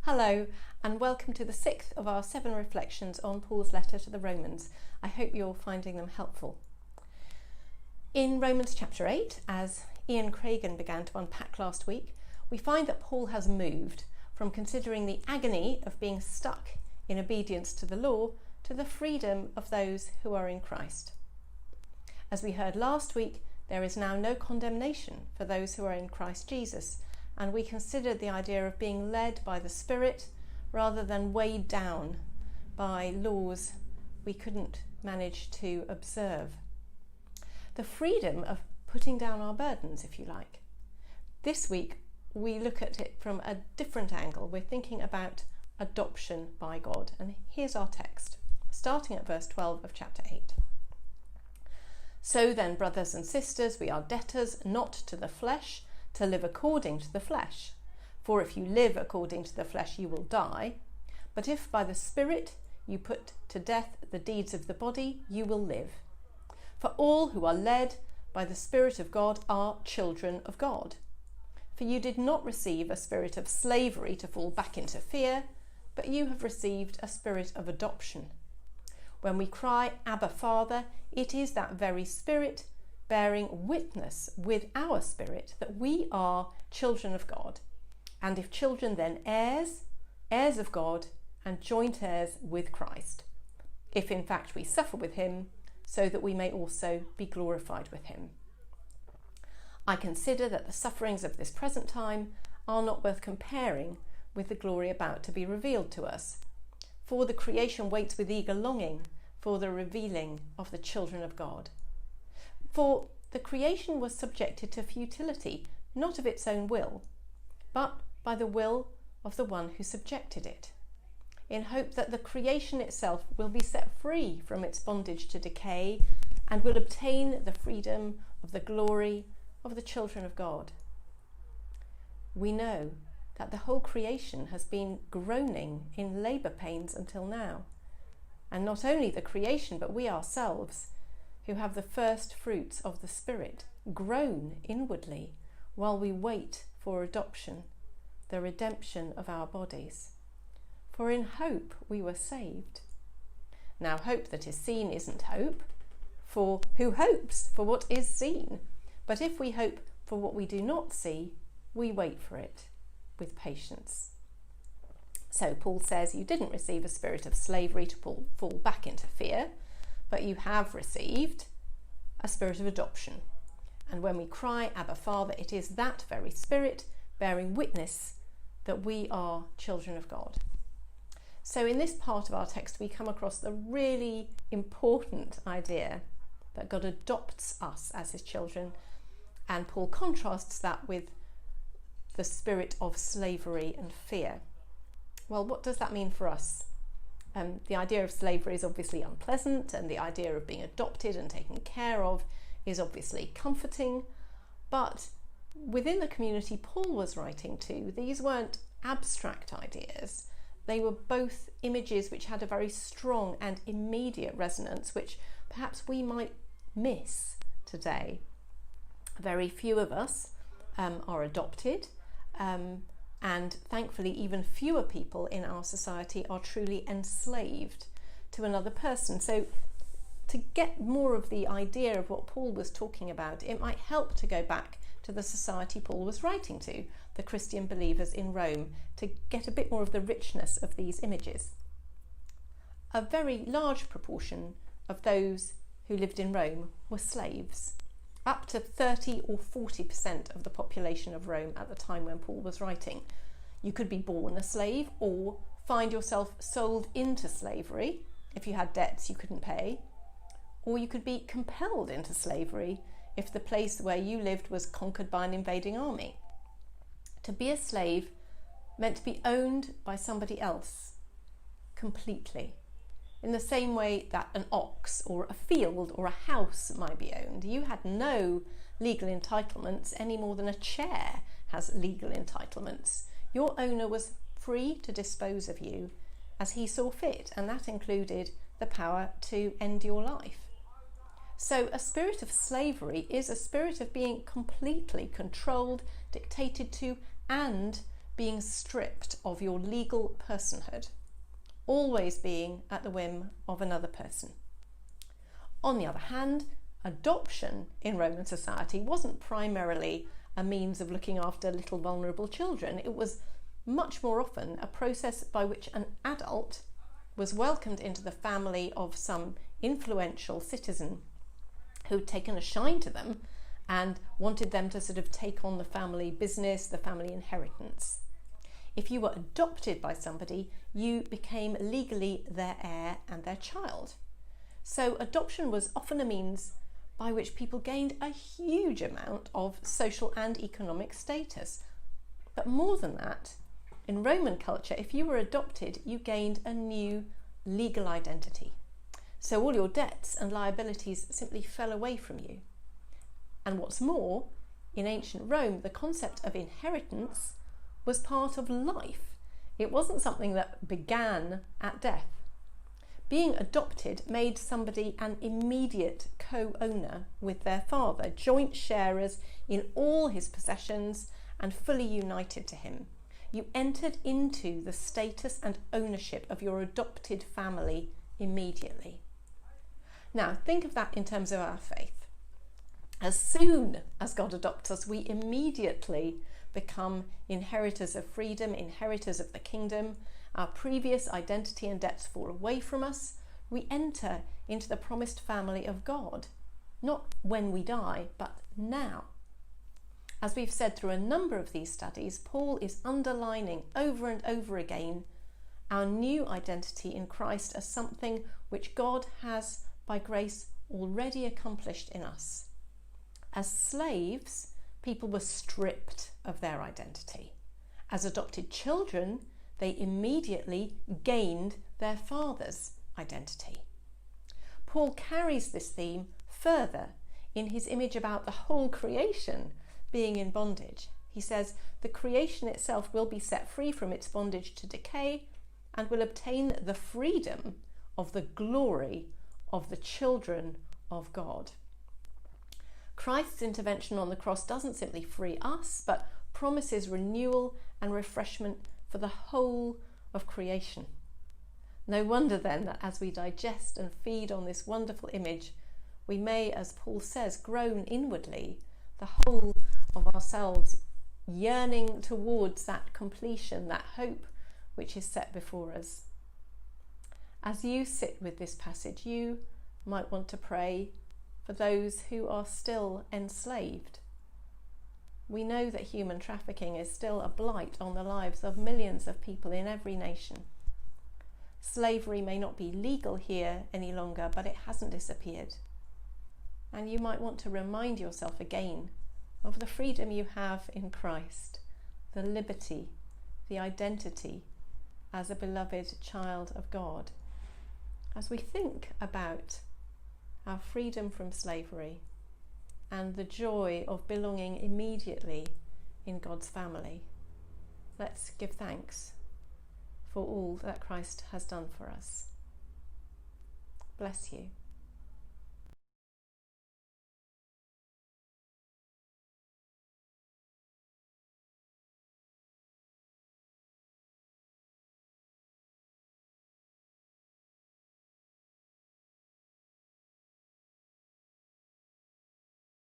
Hello and welcome to the 6th of our 7 reflections on Paul's letter to the Romans. I hope you're finding them helpful. In Romans chapter 8, as Ian Craigan began to unpack last week, we find that Paul has moved from considering the agony of being stuck in obedience to the law to the freedom of those who are in Christ. As we heard last week, there is now no condemnation for those who are in Christ Jesus, and we considered the idea of being led by the Spirit rather than weighed down by laws we couldn't manage to observe. The freedom of putting down our burdens, if you like. This week we look at it from a different angle. We're thinking about adoption by God, and here's our text, starting at verse 12 of chapter 8. So then, brothers and sisters, we are debtors not to the flesh, to live according to the flesh. For if you live according to the flesh, you will die. But if by the Spirit you put to death the deeds of the body, you will live. For all who are led by the Spirit of God are children of God. For you did not receive a spirit of slavery to fall back into fear, but you have received a spirit of adoption. When we cry, Abba, Father, it is that very Spirit bearing witness with our spirit that we are children of God. And if children, then heirs, heirs of God, and joint heirs with Christ, if in fact we suffer with him, so that we may also be glorified with him. I consider that the sufferings of this present time are not worth comparing with the glory about to be revealed to us. For the creation waits with eager longing for the revealing of the children of God. For the creation was subjected to futility, not of its own will, but by the will of the one who subjected it, in hope that the creation itself will be set free from its bondage to decay and will obtain the freedom of the glory of the children of God. We know that the whole creation has been groaning in labour pains until now, and not only the creation, but we ourselves, who have the first fruits of the Spirit, groan inwardly while we wait for adoption, the redemption of our bodies. For in hope we were saved. Now hope that is seen isn't hope, for who hopes for what is seen? But if we hope for what we do not see, we wait for it with patience. So Paul says you didn't receive a spirit of slavery to fall back into fear, but you have received a spirit of adoption. And when we cry, Abba, Father, it is that very Spirit bearing witness that we are children of God. So in this part of our text, we come across the really important idea that God adopts us as his children, and Paul contrasts that with the spirit of slavery and fear. Well, what does that mean for us? The idea of slavery is obviously unpleasant, and the idea of being adopted and taken care of is obviously comforting. But within the community Paul was writing to, these weren't abstract ideas. They were both images which had a very strong and immediate resonance, which perhaps we might miss today. Very few of us are adopted. And thankfully, even fewer people in our society are truly enslaved to another person. So to get more of the idea of what Paul was talking about, it might help to go back to the society Paul was writing to, the Christian believers in Rome, to get a bit more of the richness of these images. A very large proportion of those who lived in Rome were slaves. Up to 30 or 40% of the population of Rome at the time when Paul was writing. You could be born a slave or find yourself sold into slavery if you had debts you couldn't pay, or you could be compelled into slavery if the place where you lived was conquered by an invading army. To be a slave meant to be owned by somebody else completely. In the same way that an ox or a field or a house might be owned, you had no legal entitlements any more than a chair has legal entitlements. Your owner was free to dispose of you as he saw fit, and that included the power to end your life. So a spirit of slavery is a spirit of being completely controlled, dictated to, and being stripped of your legal personhood, always being at the whim of another person. On the other hand, adoption in Roman society wasn't primarily a means of looking after little vulnerable children. It was much more often a process by which an adult was welcomed into the family of some influential citizen who'd taken a shine to them and wanted them to sort of take on the family business, the family inheritance. If you were adopted by somebody, you became legally their heir and their child. So adoption was often a means by which people gained a huge amount of social and economic status. But more than that, in Roman culture, if you were adopted, you gained a new legal identity. So all your debts and liabilities simply fell away from you. And what's more, in ancient Rome, the concept of inheritance was part of life. It wasn't something that began at death. Being adopted made somebody an immediate co-owner with their father, joint sharers in all his possessions and fully united to him. You entered into the status and ownership of your adopted family immediately. Now, think of that in terms of our faith. As soon as God adopts us, we immediately become inheritors of freedom, inheritors of the kingdom. Our previous identity and debts fall away from us. We enter into the promised family of God, not when we die, but now. As we've said through a number of these studies, Paul is underlining over and over again our new identity in Christ as something which God has, by grace, already accomplished in us. As slaves, people were stripped of their identity. As adopted children, they immediately gained their father's identity. Paul carries this theme further in his image about the whole creation being in bondage. He says, the creation itself will be set free from its bondage to decay and will obtain the freedom of the glory of the children of God. Christ's intervention on the cross doesn't simply free us, but promises renewal and refreshment for the whole of creation. No wonder then that as we digest and feed on this wonderful image, we may, as Paul says, groan inwardly, the whole of ourselves yearning towards that completion, that hope which is set before us. As you sit with this passage, you might want to pray for those who are still enslaved. We know that human trafficking is still a blight on the lives of millions of people in every nation. Slavery may not be legal here any longer, but it hasn't disappeared. And you might want to remind yourself again of the freedom you have in Christ, the liberty, the identity as a beloved child of God. As we think about our freedom from slavery and the joy of belonging immediately in God's family, let's give thanks for all that Christ has done for us. Bless you.